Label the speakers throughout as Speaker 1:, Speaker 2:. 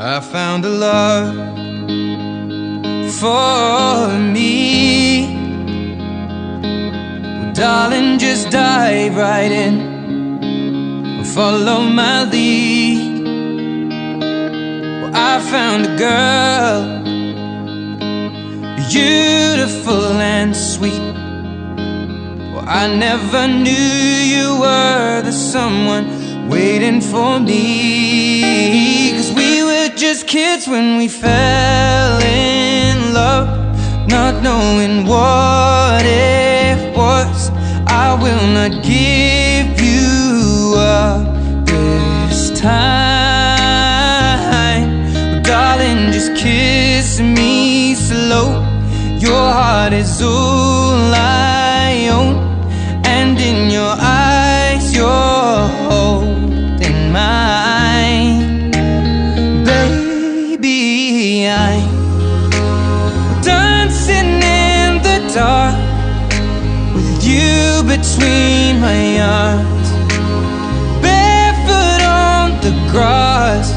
Speaker 1: I found a love for me. Well, darling, just dive right in, follow my lead. Well, I found a girl, beautiful and sweet. Well, I never knew you were the someone waiting for me. 'Cause we were just kids when we fell in love, not knowing what it was. I will not give you up this time. Well, darling, just kiss me slow. Your heart is all I own, and in your eyes you're holding mine. Baby, I'm dancing in the dark with you between my arms, barefoot on the grass.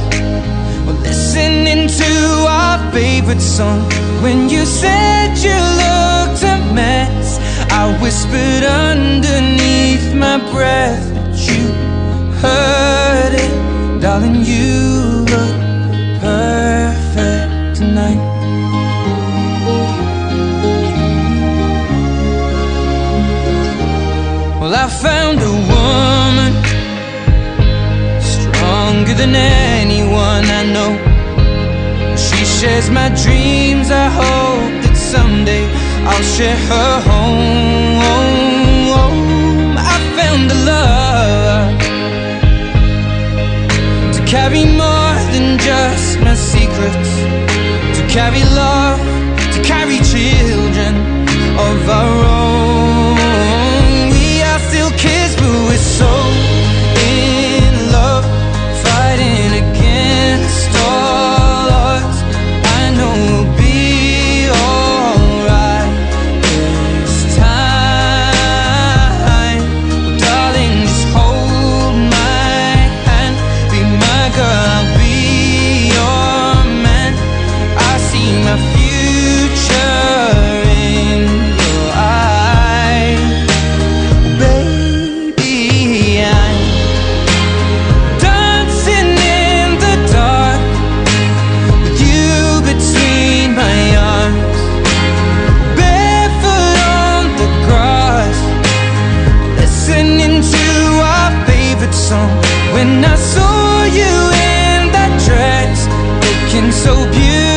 Speaker 1: We're listening to our favorite song. When you said you looked a mess, I whispered underneath my breath, but you heard it. Darling, you look perfect tonight. Well, I found a woman stronger than anyone I know. She shares my dreams. I hope that someday I'll share her home. I found a love to carry more than just my secrets, to carry love, to carry children of our own. We are still kids, but we're so in love, fighting against all odds. I know we'll be alright this time. Well, darling, just hold my hand, be my girl, I'll be your man. I see my future in your eyes. Baby, I'm dancing in the dark with you between my arms, barefoot on the grass, listening to our favorite song. When I saw you in that dress, looking so beautiful,